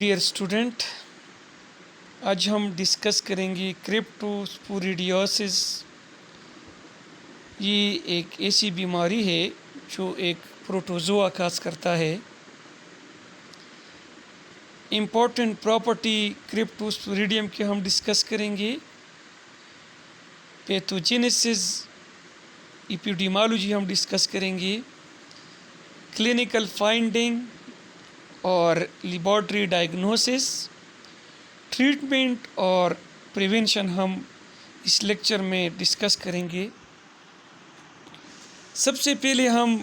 Dear student, आज हम discuss करेंगे क्रिप्टोस्पोरिडियोसिस। ये एक ऐसी बीमारी है जो एक प्रोटोजोआ काज करता है। इम्पोर्टेंट प्रॉपर्टी क्रिप्टोस्पोरिडियम की हम डिस्कस करेंगे। पैथोजेनेसिस, एपिडेमियोलॉजी हम डिस्कस करेंगे। क्लिनिकल फाइंडिंग और लेबोरेटरी डायग्नोसिस, ट्रीटमेंट और प्रिवेंशन हम इस लेक्चर में डिस्कस करेंगे। सबसे पहले हम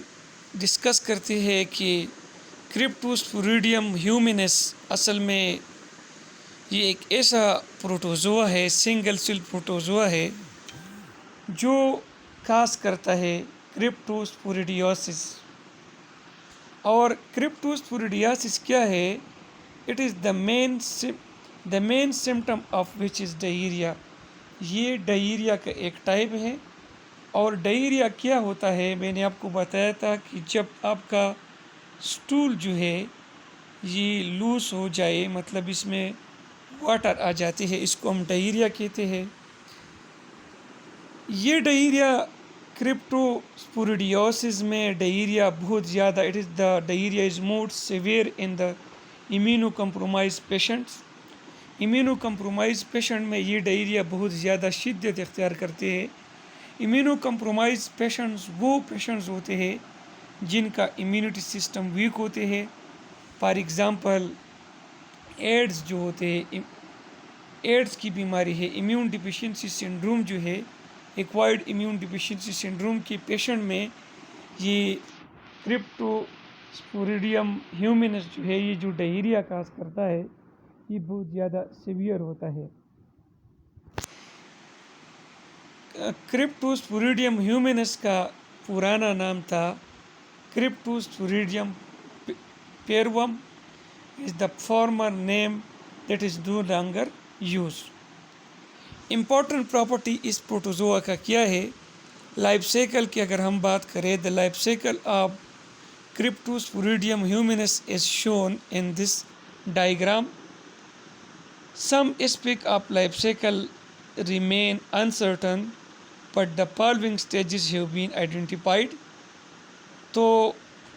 डिस्कस करते हैं कि क्रिप्टोस्पोरिडियम ह्यूमिनस असल में ये एक ऐसा प्रोटोजोआ है, सिंगल सेल प्रोटोजोआ है जो काज करता है क्रिप्टोस्पोरिडियोसिस। और क्रिप्टोस्पोरिडियोसिस क्या है? It is the main symptom of which is diarrhoea. ये डायरिया का एक टाइप है। और डायरिया क्या होता है, मैंने आपको बताया था कि जब आपका स्टूल जो है ये लूज हो जाए, मतलब इसमें वाटर आ जाती है, इसको हम डायरिया कहते हैं। ये डायरिया क्रिप्टोस्पोरिडियोसिस में डायरिया बहुत ज़्यादा, it is the diarrhoea is more severe in the immuno compromise patients. Immuno compromise patient में ये डायरिया बहुत ज़्यादा शिद्दत इख्तियार करते हैं। इम्यूनो कम्प्रोमाइज पेशेंट्स वो पेशेंट्स होते हैं जिनका इम्यूनिटी सिस्टम वीक होते हैं। फॉर एग्ज़ाम्पल एड्स जो होते हैं, एड्स की बीमारी है, इम्यून डिफिशिएंसी सिंड्रोम जो है, एक्वायर्ड इम्यून डिफिशिएंसी सिंड्रोम के पेशेंट में ये क्रिप्टोस्पोरिडियम ह्यूमिनस जो है, ये जो डायरिया काज करता है, ये बहुत ज़्यादा सीवियर होता है। क्रिप्टोस्पोरिडियम ह्यूमिनस का पुराना नाम था cryptosporidium parvum, is the former name that is no longer use. Important property इस प्रोटोजोआ का क्या है? लाइफ साइकिल की अगर हम बात करें, the life cycle of cryptosporidium hominis is shown in this diagram. Some aspects of life cycle remain uncertain, but the following stages have been identified. तो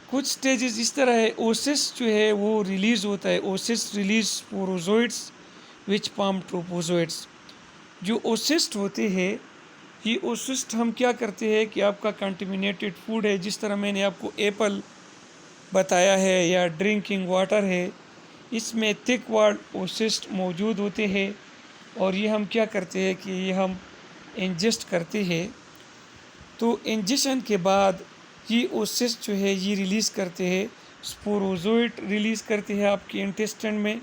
कुछ स्टेजेस इस तरह है। ओसिस जो है वो रिलीज़ होता है, ओसिस release sporozoites which form trophozoites. जो ओसिस्ट होते हैं, ये ओसिस्ट हम क्या करते हैं कि आपका कंटेमिनेटेड फूड है, जिस तरह मैंने आपको एप्पल बताया है या ड्रिंकिंग वाटर है, इसमें थिक वॉल्ड ओसिस्ट मौजूद होते हैं। और ये हम क्या करते हैं कि ये हम इंजेस्ट करते हैं। तो इंजेक्शन के बाद ये ओसिस्ट जो है ये रिलीज़ करते हैं, स्पोरोजोइट रिलीज़ करते हैं आपके इंटेस्टाइन में।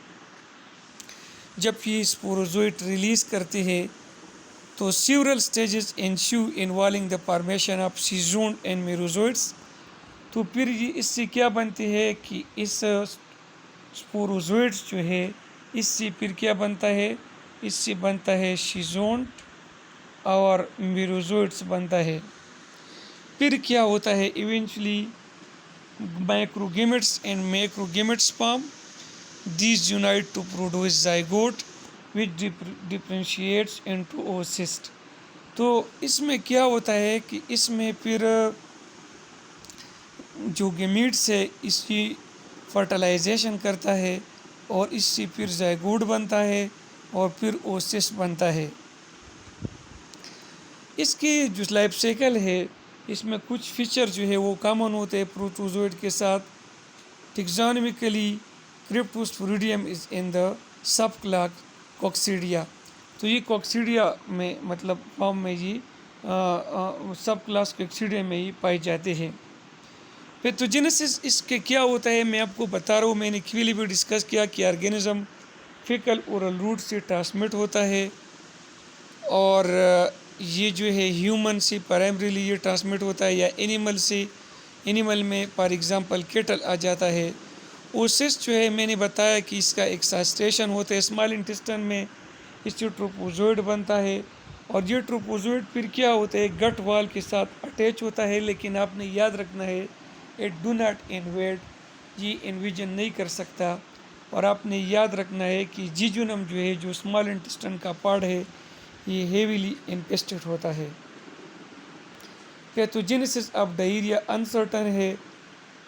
जब ये स्पोरोजोइट रिलीज़ करते हैं तो several stages ensue involving the formation of सीज़ोन एंड मेरोजोइड्स। तो फिर ये इससे क्या बनते हैं कि इस स्पोरोजोइड्स जो है, इससे फिर क्या बनता है? इससे बनता है शीज़ोन और मेरोजोइड्स बनता है। फिर क्या होता है? Eventually microgametes and macrogametes form, these unite to produce zygote which differentiates into oocyst. तो इसमें क्या होता है कि इसमें फिर जो गेमीट्स है इसकी फर्टिलाइजेशन करता है और इससे फिर जाइगोट बनता है और फिर ओसिस्ट बनता है। इसकी जो लाइफ साइकिल है, इसमें कुछ फीचर जो है वो कॉमन होते हैं प्रोटोजोइड के साथ। Taxonomically cryptosporidium is in the sub class coccidia. तो ये कॉक्सीडिया में मतलब फॉर्म में ये सब क्लास कॉक्सीडिया में ही पाए जाते हैं। पैथोजेनेसिस इसके क्या होता है मैं आपको बता रहा हूँ। मैंने क्विली भी डिस्कस किया कि ऑर्गेनिज्म फीकल ओरल रूट से ट्रांसमिट होता है और ये जो है ह्यूमन से प्राइमरीली ये ट्रांसमिट होता है या एनिमल से। एनिमल में फॉर एग्जांपल केटल आ जाता है। ओसिस जो है मैंने बताया कि इसका एक सस्टेशन होता है स्मॉल इंटेस्टाइन में, इससे ट्रोपोजोइड बनता है। और ये ट्रोपोजोइड फिर क्या होता है? गट वाल के साथ अटैच होता है, लेकिन आपने याद रखना है इट डू नॉट इन्वेड, ये इन्विजन नहीं कर सकता اور آپ نے یاد رکھنا ہے کہ جیجونم جو ہے جو اسمال انٹسٹن کا پارٹ ہے یہ ہیویلی انفیسٹڈ ہوتا ہے. پیتھوجینسس آف ڈائیریا انسرٹن ہے،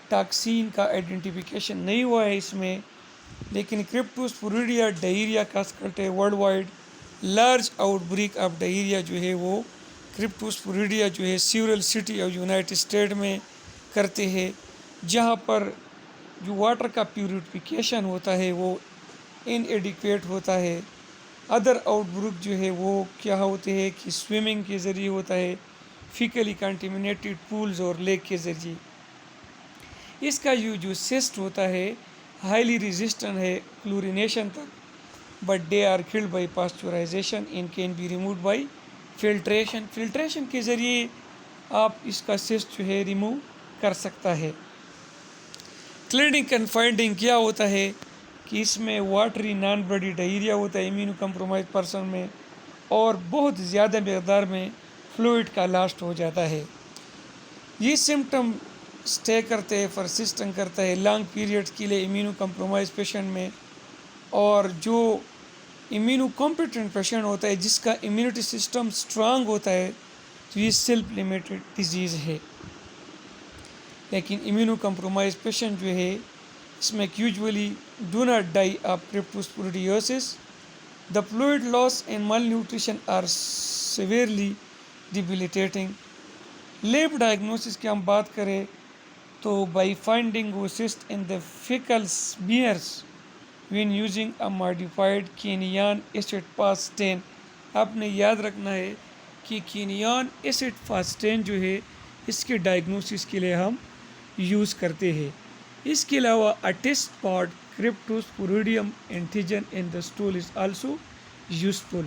ٹاکسین کا آئیڈینٹیفیکیشن نہیں ہوا ہے اس میں، لیکن کرپٹوسپوریڈیا ڈائیریا کا اسکلٹ ہے worldwide. Large outbreak of diarrhoea جو ہے وہ کرپٹوسپوریڈیا جو ہے several city of United State میں کرتے ہیں، جہاں پر جو واٹر کا پیوریفیکیشن ہوتا ہے وہ ان ایڈیکویٹ ہوتا ہے. ادر آؤٹ بریک جو ہے وہ کیا ہوتے ہیں کہ سوئمنگ کے ذریعے ہوتا ہے، فیکلی کنٹیمنیٹڈ پولز اور لیک کے ذریعے. اس کا جو سسٹ ہوتا ہے ہائیلی ریزسٹنٹ ہے کلورینیشن تک، but they are killed by pasteurization and can be removed by filtration. Filtration کے ذریعے آپ اس کا سسٹ جو ہے ریموو کر سکتا ہے. کلینکل فائنڈنگ کیا ہوتا ہے کہ اس میں واٹری نان بلڈی ڈائیریا ہوتا ہے امیونو کمپرومائز پرسن میں، اور بہت زیادہ مقدار میں فلوئڈ کا لاسٹ ہو جاتا ہے. یہ سمٹم اسٹے کرتے ہیں، پرسسٹنگ کرتا ہے لانگ پیریڈ کے لیے امیونو کمپرومائز پیشنٹ میں. اور جو امیونو کمپیٹنٹ پیشنٹ ہوتا ہے جس کا امیونٹی سسٹم اسٹرانگ ہوتا ہے تو یہ سیلف لمیٹڈ ڈیزیز ہے. لیکن امیونو کمپرومائز پیشنٹ جو ہے اس میں usually do not die of cryptosporidiosis. The fluid loss and malnutrition are severely debilitating. Lab diagnosis کی ہم بات کریں تو بائی فائنڈنگ وہ cyst in the fecal smears when using a modified Kinyoun acid fast stain. آپ نے یاد رکھنا ہے کہ کینیان ایسڈ فاسٹین جو ہے اس کے ڈائگنوسس کے لیے ہم یوز کرتے ہیں. اس کے علاوہ a test part cryptosporidium antigen in the stool is also useful.